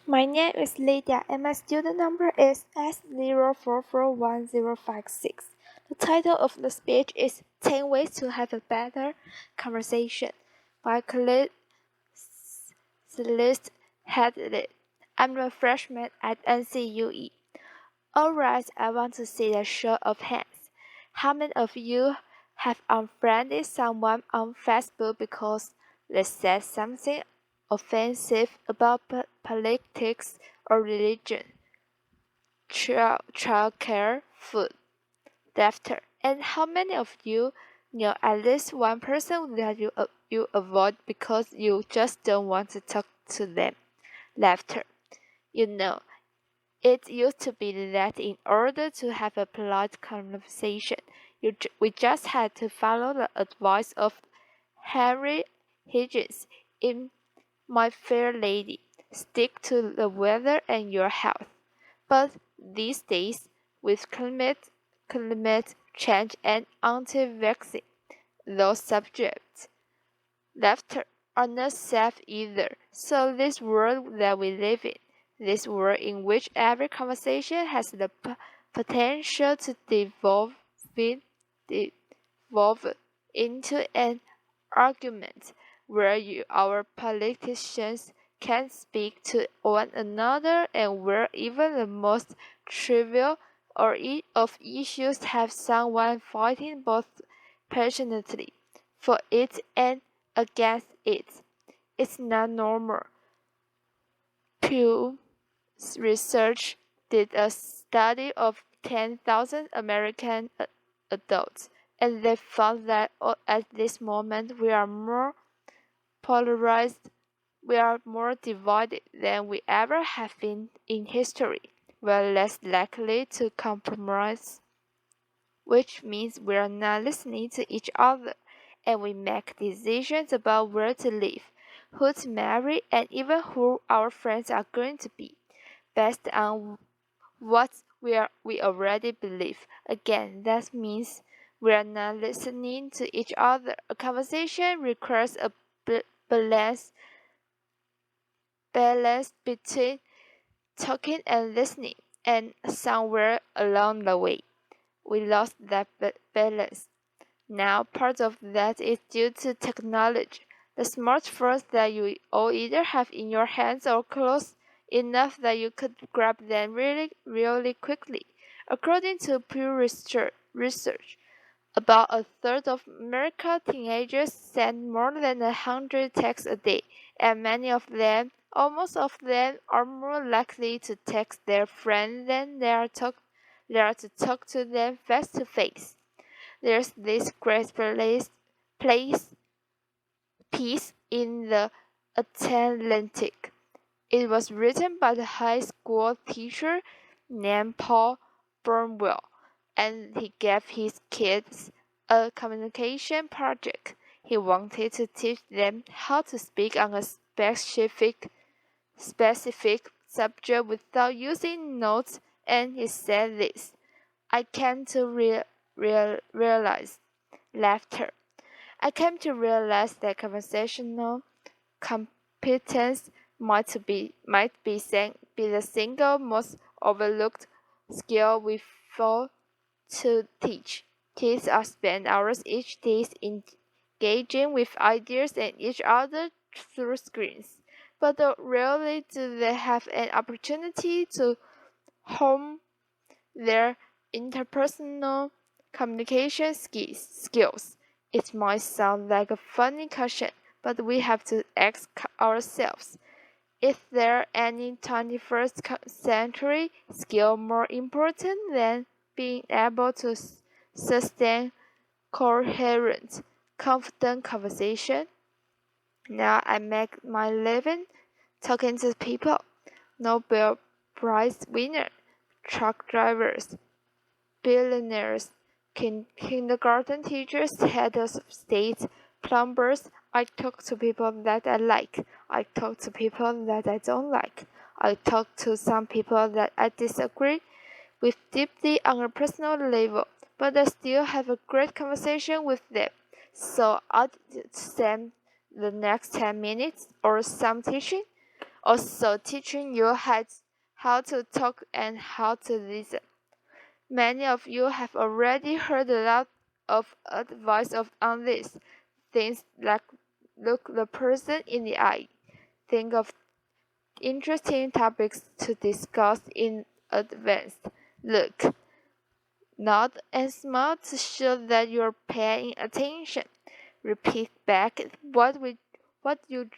My name is Lydia and my student number is S04410056. The title of the speech is 10 Ways to Have a Better Conversation by Celeste Headlee. I'm a freshman at NCUE. Alright, I want to see a show of hands. How many of you have unfriended someone on Facebook because they said something offensive about politics or religion, childcare, food, laughter? And how many of you know at least one person that you avoid because you just don't want to talk to them? Laughter. You know, it used to be that in order to have a polite conversation, we just had to follow the advice of Henry Higgins in My Fair Lady. Stick to the weather and your health. But these days, with climate change and anti-vaccine, those subjects, laughter, are not safe either. So this world that we live in, this world in which every conversation has the potential to devolve into an argument where our politicians can speak to one another and where even the most trivial of issues have someone fighting both passionately for it and against it. It's not normal. Pew Research did a study of 10,000 American adults, and they found that at this moment we are more polarized, we are more divided than we ever have been in history. We are less likely to compromise, which means we are not listening to each other, and we make decisions about where to live, who to marry, and even who our friends are going to be, based on what we already believe. Again, that means we are not listening to each other. A conversation requires a balance between talking and listening, and somewhere along the way, we lost that balance. Now, part of that is due to technology. The smartphones that you all either have in your hands or close enough that you could grab them really quickly. According to Pew Research, about a third of American teenagers send more than 100 texts a day, and almost all of them, are more likely to text their friends than they are to talk to them face to face. There's this great piece in the Atlantic. It was written by the high school teacher named Paul Burnwell, and he gave his kids a communication project. He wanted to teach them how to speak on a specific subject without using notes, and he said this: I came to realize laughter. I came to realize that conversational competence might be the single most overlooked skill we fail to teach. Kids are spend hours each day engaging with ideas and each other through screens, but rarely do they have an opportunity to hone their interpersonal communication skills. It might sound like a funny question, but we have to ask ourselves, is there any 21st century skill more important than being able to sustain coherent, confident conversation? Now I make my living talking to people. Nobel Prize winner, truck drivers, billionaires, kindergarten teachers, heads of state, plumbers. I talk to people that I like. I talk to people that I don't like. I talk to some people that I disagree with deeply on a personal level, but I still have a great conversation with them. So I'll spend the next 10 minutes or some teaching also teaching you how to talk and how to listen. Many of you have already heard a lot of advice on this. Things like look the person in the eye, think of interesting topics to discuss in advance, look, nod, and smile to show that you're paying attention. Repeat back what you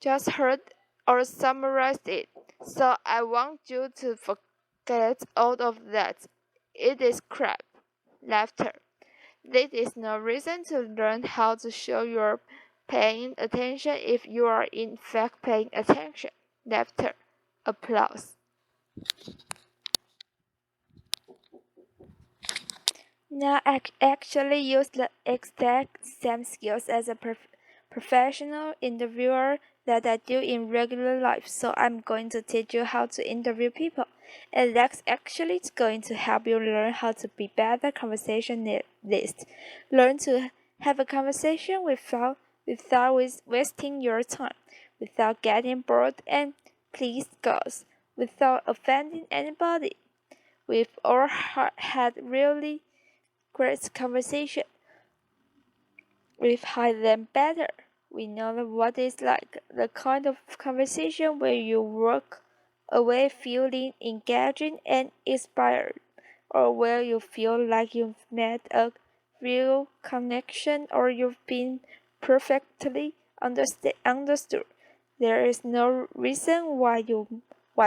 just heard or summarize it. So I want you to forget all of that. It is crap. Laughter. This is no reason to learn how to show you're paying attention if you are in fact paying attention. Laughter. Applause. Now I actually use the exact same skills as a professional interviewer that I do in regular life, so I'm going to teach you how to interview people. And that's actually going to help you learn how to be better conversationalist. Learn to have a conversation without wasting your time, without getting bored, and please goes, without offending anybody. We've all had really great conversation. We've had them better. We know what it's like, the kind of conversation where you walk away feeling engaging and inspired, or where you feel like you've made a real connection or you've been perfectly understood. There is no reason why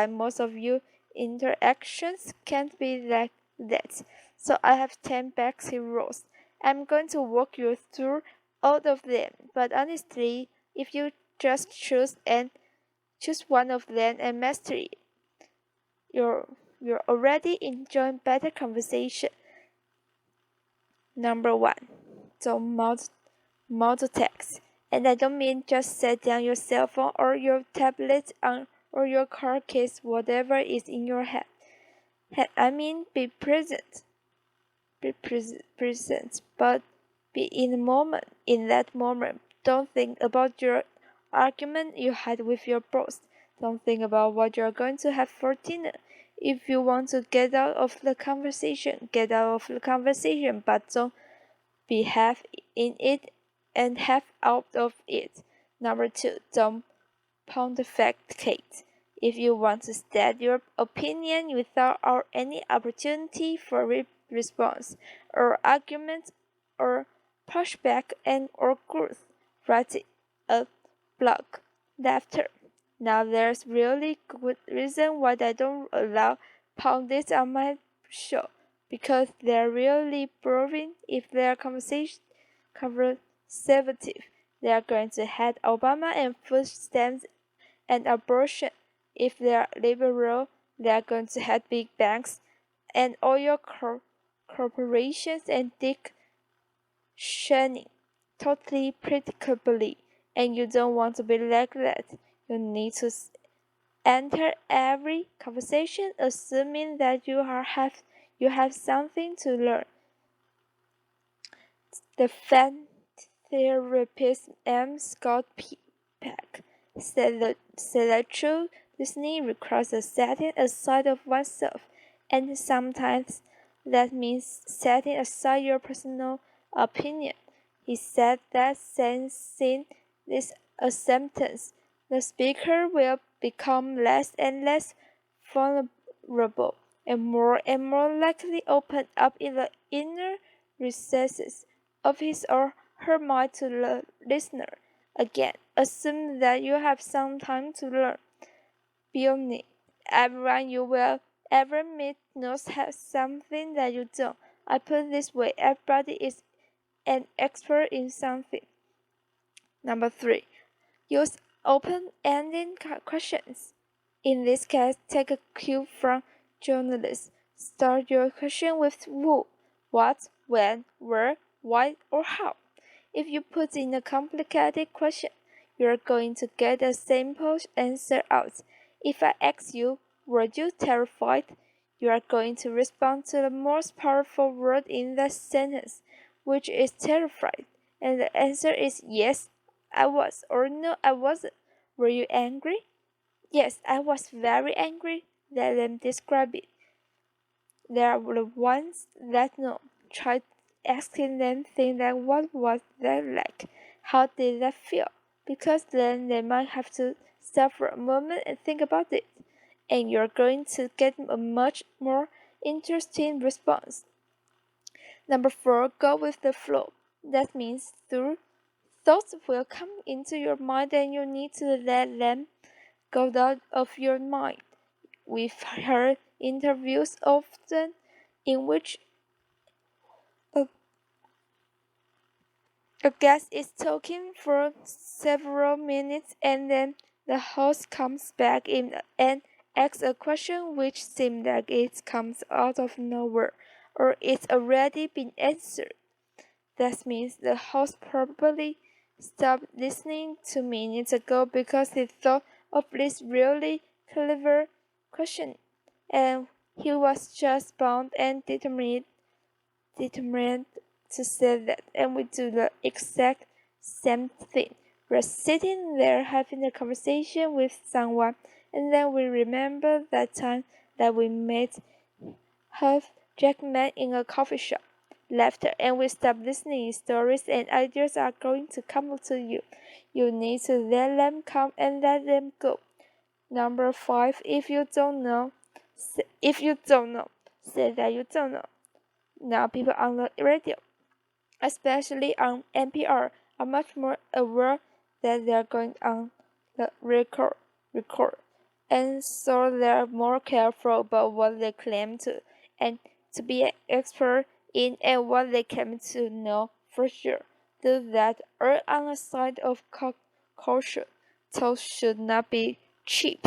most of your interactions can't be like that. So I have 10 basic rules. I'm going to walk you through all of them, but honestly, if you just choose one of them and master it, you're already enjoying better conversation. Number one, don't multitask. And I don't mean just set down your cell phone or your tablet or your car keys, whatever is in your head. I mean be present. Be present, but be in the moment. In that moment, don't think about your argument you had with your boss. Don't think about what you're going to have for dinner. If you want to get out of the conversation, get out of the conversation, but don't be half in it and half out of it. Number two, don't pontificate. If you want to state your opinion without any opportunity for response or argument or pushback and or growth, write a blog. Laughter. Now there's really good reason why I don't allow pundits on my show, because they're really boring. If they're conservative, they're going to hate Obama and food stamps and abortion. If they're liberal, they're going to hate big banks and oil corporations and Dick Cheney. Totally predictably. And you don't want to be like that. You need to enter every conversation assuming that you have something to learn. The fan therapist M. Scott Peck said that true listening requires a setting aside of oneself, and sometimes that means setting aside your personal opinion. He said that sensing this acceptance, the speaker will become less and less vulnerable and more likely open up in the inner recesses of his or her mind to the listener. Again, assume that you have some time to learn. Beyond it, everyone you will ever meet knows has something that you don't. I put it this way, everybody is an expert in something. Number three, use open-ended questions. In this case, take a cue from journalists. Start your question with who, what, when, where, why, or how. If you put in a complicated question, you're going to get a simple answer out. If I ask you, were you terrified? You are going to respond to the most powerful word in that sentence, which is terrified. And the answer is yes, I was, or no, I wasn't. Were you angry? Yes, I was very angry. Let them describe it. There were ones that no. Tried asking them things like what was that like? How did that feel? Because then they might have to stop for a moment and think about it. And you're going to get a much more interesting response. Number 4, go with the flow. That means thoughts will come into your mind and you need to let them go out of your mind. We've heard interviews often in which a, a guest is talking for several minutes and then the host comes back in and asks a question which seems like it comes out of nowhere or it's already been answered. That means the host probably stopped listening 2 minutes ago because he thought of this really clever question, and he was just bound and determined to say that. And we do the exact same thing. We're sitting there having a conversation with someone, and then we remember that time that we met half Jackman in a coffee shop. Laughter, and we stop listening. Stories and ideas are going to come to you. You need to let them come and let them go. Number 5, if you don't know, say that you don't know. Now people on the radio, especially on NPR, are much more aware that they are going on the record, and so they are more careful about what they claim to and to be an expert in and what they claim to know for sure. Do that err on the side of culture. Those should not be cheap.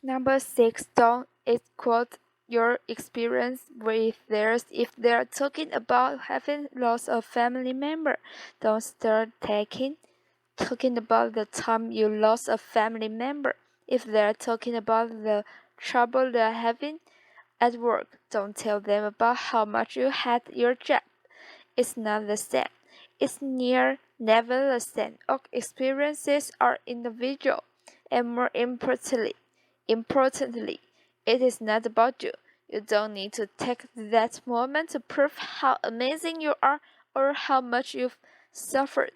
Number 6, don't quote your experience with theirs. If they're talking about having lost a family member, don't start talking about the time you lost a family member. If they're talking about the trouble they're having at work, don't tell them about how much you had your job. It's not the same. It's never the same. All experiences are individual, and more importantly, it is not about you. You don't need to take that moment to prove how amazing you are or how much you've suffered.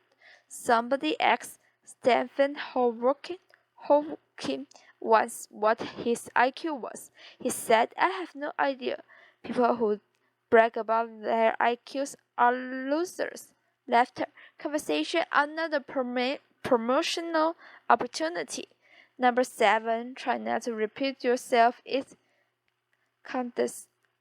Somebody asked Stephen Hawking once what his IQ was. He said, I have no idea. People who brag about their IQs are losers. Laughter, conversation, another promotional opportunity. Number 7, try not to repeat yourself. It's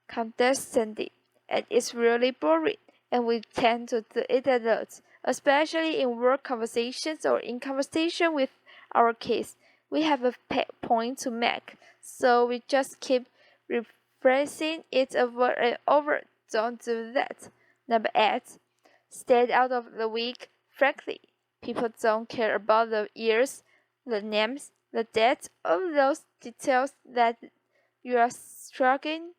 condescending and it's really boring. And we tend to do it a lot, especially in work conversations or in conversation with our kids. We have a point to make, so we just keep rephrasing it over and over. Don't do that. Number 8, stay out of the week. Frankly, people don't care about the years, the names, the dates, all those details that you are struggling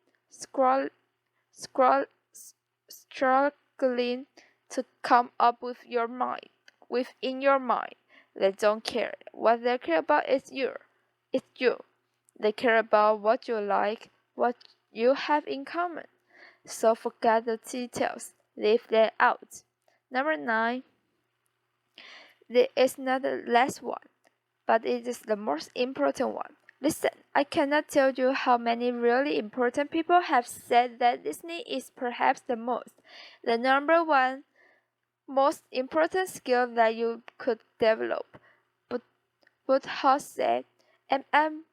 to come up within your mind. They don't care. What they care about is you. It's you. They care about what you like, what you have in common. So forget the details. Leave them out. Number 9. There is not the last one, but it is the most important one. Listen, I cannot tell you how many really important people have said that listening is perhaps the number one most important skill that you could develop. But House said, and I'm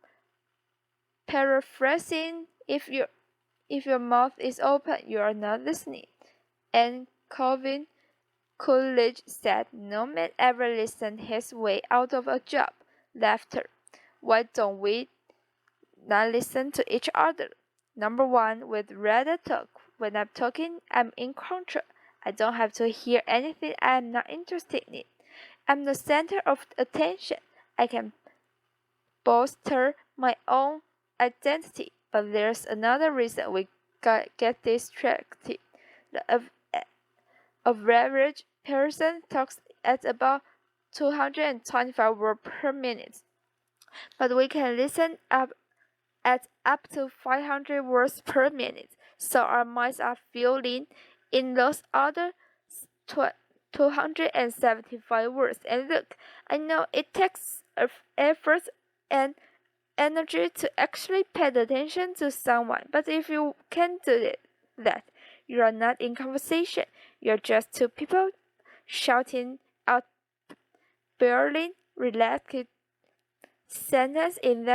paraphrasing, if your mouth is open, you are not listening. And Calvin Coolidge said, no man ever listened his way out of a job. Laughter. Why don't we not listen to each other? Number 1, we'd rather talk. When I'm talking, I'm in control. I don't have to hear anything I am not interested in. I'm the center of attention. I can bolster my own identity. But there's another reason we get distracted. The average person talks at about 225 words per minute, but we can listen up at up to 500 words per minute, so our minds are filling in those other 275 words. And look, I know it takes effort and energy to actually pay attention to someone, but if you can't do that, you are not in conversation. You're just two people shouting out barely relaxed sentence in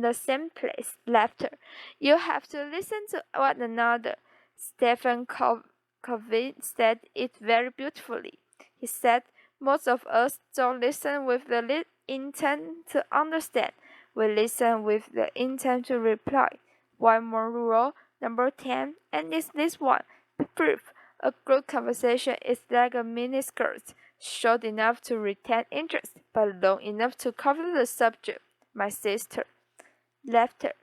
the same place. Laughter. You have to listen to one another. Stephen Covey said it very beautifully. He said, most of us don't listen with the intent to understand. We listen with the intent to reply. One more rule, number 10, and it's this one. Proof. A good conversation is like a mini skirt, short enough to retain interest, but long enough to cover the subject. My sister. Laughter.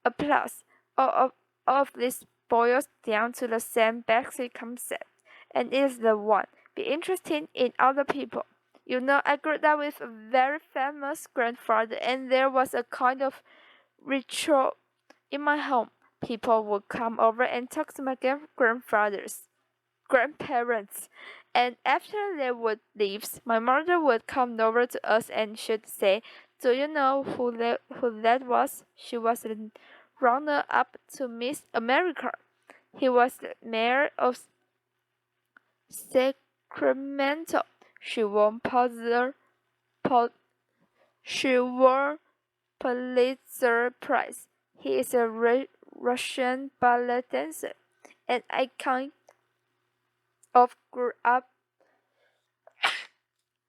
Applause. All of this boils down to the same basic concept, and it is the one. Be interested in other people. You know, I grew up with a very famous grandfather, and there was a kind of ritual in my home. People would come over and talk to my grandparents, and after they would leave, my mother would come over to us and she'd say, "Do you know who that was?" She was the runner-up to Miss America. He was the mayor of Sacramento. She won Pulitzer Prize. He is a Russian ballet dancer, and I kind of grew up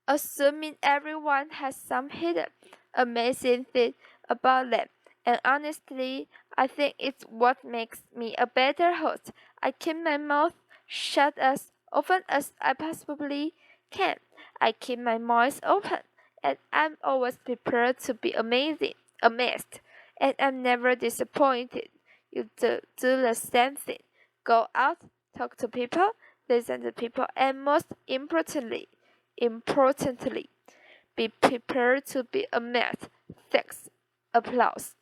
assuming everyone has some hidden, amazing thing about them. And honestly, I think it's what makes me a better host. I keep my mouth shut as often as I possibly can. I keep my mind open, and I'm always prepared to be amazed, and I'm never disappointed. You do the same thing. Go out, talk to people, listen to people, and most importantly, be prepared to be amazed. Thanks. Applause.